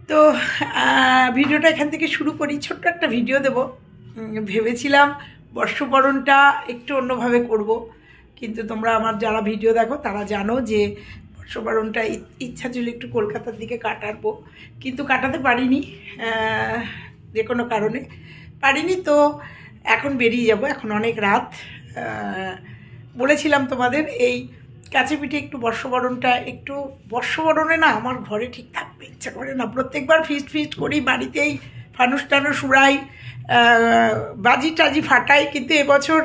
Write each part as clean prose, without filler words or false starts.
তো ভিডিওটা এখান থেকে শুরু করি। ছোট্ট একটা ভিডিও দেব। ভেবেছিলাম বর্ষবরণটা একটু অন্যভাবে করব, কিন্তু তোমরা আমার যারা ভিডিও দেখো তারা জানো যে বর্ষবরণটা ইচ্ছা ছিল একটু কলকাতার দিকে কাটাবো, কিন্তু কাটাতে পারিনি, যে কোনো কারণে পারিনি। তো এখন বেরিয়ে যাব, এখন অনেক রাত। বলেছিলাম তোমাদের এই কাছে পিঠে একটু বর্ষবরণটা, একটু বর্ষবরণে না আমার ঘরে ঠিক থাকতে ইচ্ছা করে না। প্রত্যেকবার ফিস্ট করি, বাড়িতেই ফানুস টানুস উড়াই, বাজি টাজি ফাটাই, কিন্তু এবছর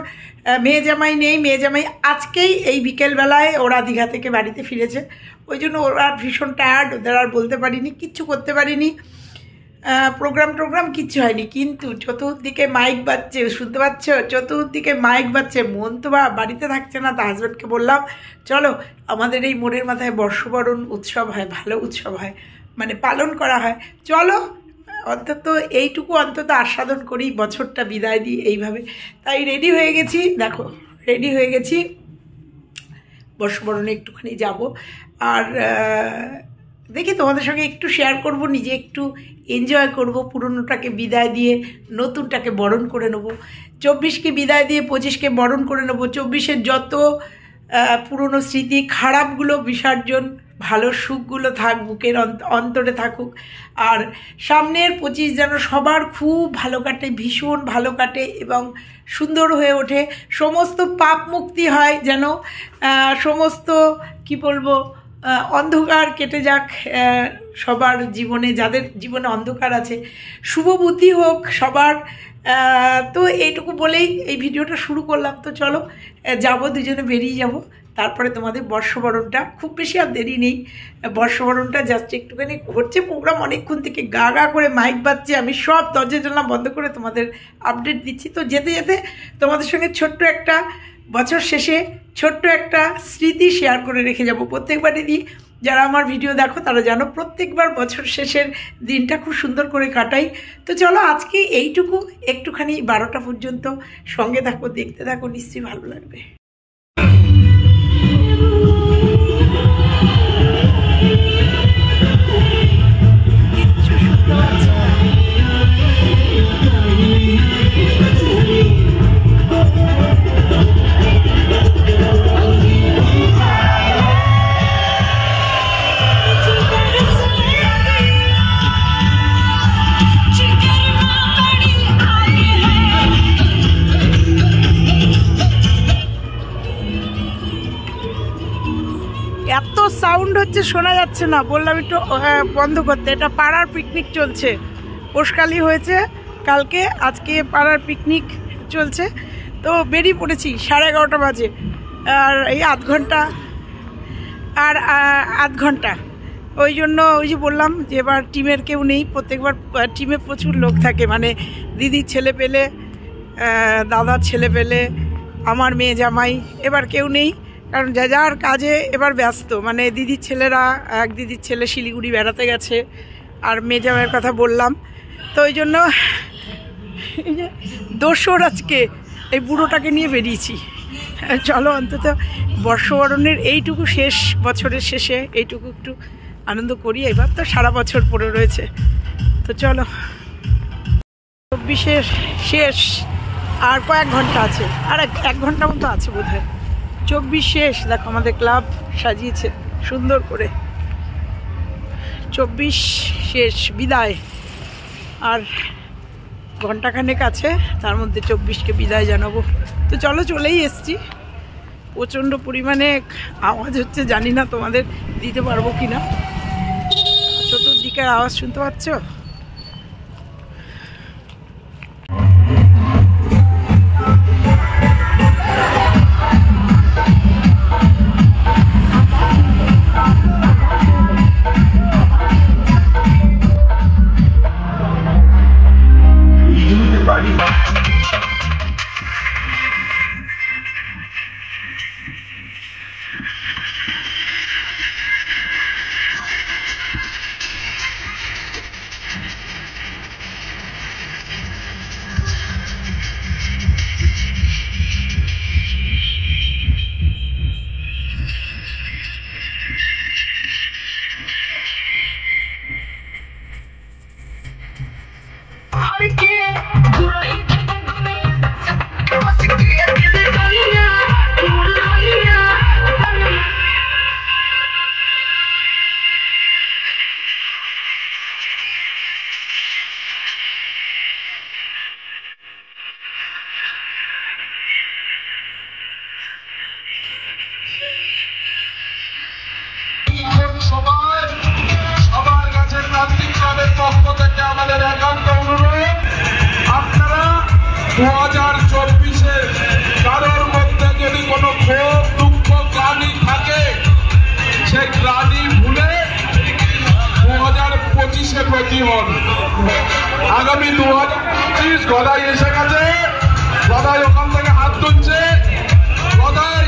মেয়ে জামাই নেই। মেয়ে জামাই আজকেই এই বিকেলবেলায় ওরা দীঘা থেকে বাড়িতে ফিরেছে, ওই জন্য ওরা ভীষণ টায়ার্ড, ওদের আর বলতে পারিনি, কিচ্ছু করতে পারিনি, প্রোগ্রাম কিচ্ছু হয়নি। কিন্তু চতুর্দিকে মাইক বাজছে, শুনতে পাচ্ছ? চতুর্দিকে মাইক বাজছে, মন তো বাড়িতে থাকছে না। তা হাজব্যান্ডকে বললাম চলো আমাদের এই মোড়ের মাথায় বর্ষবরণ উৎসব হয়, ভালো উৎসব হয়, মানে পালন করা হয়, চলো অন্তত এইটুকু অন্তত আস্বাদন করি, বছরটা বিদায় দিই এইভাবে। তাই রেডি হয়ে গেছি, দেখো রেডি হয়ে গেছি, বর্ষবরণে একটুখানি যাব। আর দেখি তোমাদের সঙ্গে একটু শেয়ার করব, নিজে একটু এনজয় করব, পুরনোটাকে বিদায় দিয়ে নতুনটাকে বরণ করে নেব। 24কে বিদায় দিয়ে 25কে বরণ করে নেব। 24-এর যত পুরনো স্মৃতি, খারাপগুলো বিসর্জন, ভালো সুখগুলো থাক বুকের অন্তরে থাকুক। আর সামনের 25 যেন সবার খুব ভালো কাটে, ভীষণ ভালো কাটে এবং সুন্দর হয়ে ওঠে, সমস্ত পাপ মুক্তি হয়, যেন সমস্ত কি বলবো অন্ধকার কেটে যাক সবার জীবনে, যাদের জীবনে অন্ধকার আছে, শুভ বুদ্ধি হোক সবার। তো এইটুকু বলেই এই ভিডিওটা শুরু করলাম। তো চলো যাবো, দুজনে বেরিয়ে যাব। তারপরে তোমাদের বর্ষবরণটা, খুব বেশি আর দেরি নেই, বর্ষবরণটা জাস্ট একটুখানি হচ্ছে প্রোগ্রাম, অনেকক্ষণ থেকে গা গা করে মাইক বাজছে, আমি সব দরজা জানলা বন্ধ করে তোমাদের আপডেট দিচ্ছি। তো যেতে যেতে তোমাদের সঙ্গে ছোট্ট একটা বছর শেষে ছোট্ট একটা স্মৃতি শেয়ার করে রেখে যাব। প্রত্যেকবারই দিই, যারা আমার ভিডিও দেখো তারা জানো প্রত্যেকবার বছর শেষের দিনটা খুব সুন্দর করে কাটাই। তো চলো আজকে এইটুকু, একটুখানি 12টা পর্যন্ত সঙ্গে থাকো, দেখতে থাকো, নিশ্চয়ই ভালো লাগবে। এত সাউন্ড হচ্ছে, শোনা যাচ্ছে না, বললাম একটু বন্ধ করতে। এটা পাড়ার পিকনিক চলছে, পোষকালি হয়েছে কালকে, আজকে পাড়ার পিকনিক চলছে। তো বেরিয়ে পড়েছি 11:30 বাজে, আর এই আধ ঘন্টা, ওই জন্য ওই যে বললাম যে এবার টিমের কেউ নেই। প্রত্যেকবার টিমে প্রচুর লোক থাকে, মানে দিদির ছেলে পেলে, দাদার ছেলে পেলে, আমার মেয়ে জামাই, এবার কেউ নেই, কারণ যা যার কাজে এবার ব্যস্ত। মানে দিদির ছেলেরা, এক দিদির ছেলে শিলিগুড়ি বেড়াতে গেছে, আর মেয়ে জামাইয়ের কথা বললাম। তো ওই জন্য এই যে দোসর আজকে এই বুড়োটাকে নিয়ে বেরিয়েছি। চলো অন্তত বর্ষবরণের এইটুকু শেষ, বছরের শেষে এইটুকু একটু আনন্দ করি। এবার তো সারা বছর পড়ে রয়েছে। তো চলো, 24-এর শেষ, আর কয়েক ঘন্টা আছে, আর এক ঘন্টা মতো আছে বোধহয়। 24 শেষ। দেখো আমাদের ক্লাব সাজিয়েছে সুন্দর করে। 24 শেষ, বিদায়, আর ঘন্টাখানেক আছে, তার মধ্যে 24কে বিদায় জানাবো। তো চলো, চলেই এসছি। প্রচণ্ড পরিমাণে আওয়াজ হচ্ছে, জানি না তোমাদের দিতে পারবো কি না। চতুর্দিকের আওয়াজ শুনতে পাচ্ছ? আপনারা 2024-এ কারোর মধ্যে যদি কোনো ক্ষোভ দুঃখ গ্লানি থাকে সেই গ্লানি ভুলে 2025-এ প্রতি হন। আগামী 2025 গদাই এসে গেছে, গদাই ওখান থেকে হাত তুলছে, গদাই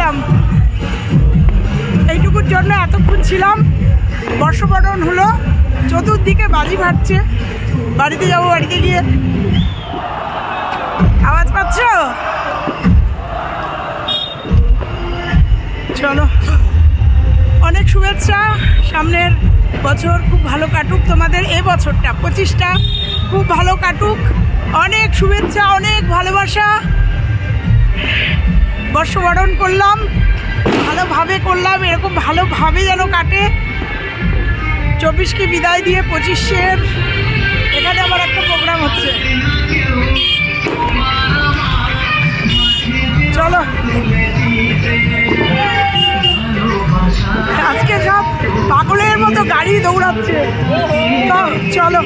গেলাম, এইটুকুর জন্য এতক্ষণ ছিলাম। বর্ষবরণ হলো, চতুর্দিকে বাজি ফাটছে। বাড়িতে যাবো, বাড়িতে গিয়ে আওয়াজ পাচ্ছ? চলো, অনেক শুভেচ্ছা। সামনের বছর খুব ভালো কাটুক তোমাদের, এ বছরটা 25টা খুব ভালো কাটুক। অনেক শুভেচ্ছা, অনেক ভালোবাসা। বর্ষবরণ করলাম, ভালোভাবে করলাম, এরকম ভালোভাবে যেন কাটে। 24কে বিদায় দিয়ে 25-এর এখানে আবার একটা প্রোগ্রাম হচ্ছে। চলো, আজকে সব পাগলের মতো গাড়ি দৌড়াচ্ছে। তো চলো,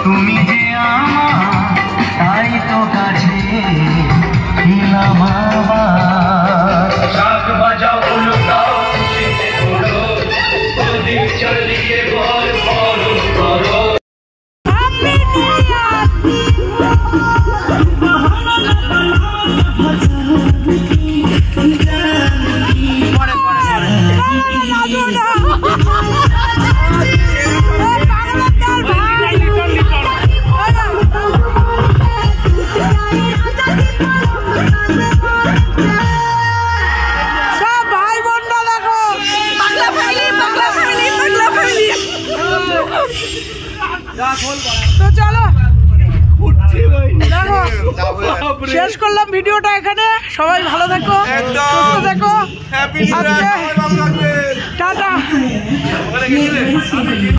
তুমি যে আমার তাই তো কাছে দিলাম আবার। শাক বাজাও উলুটাও শীতে করো, প্রদীপ চালিয়ে ঘর করো করো। তো চলো, শেষ করলাম ভিডিওটা এখানে। সবাই ভালো থেকো, সুস্থ থেকো। টাটা।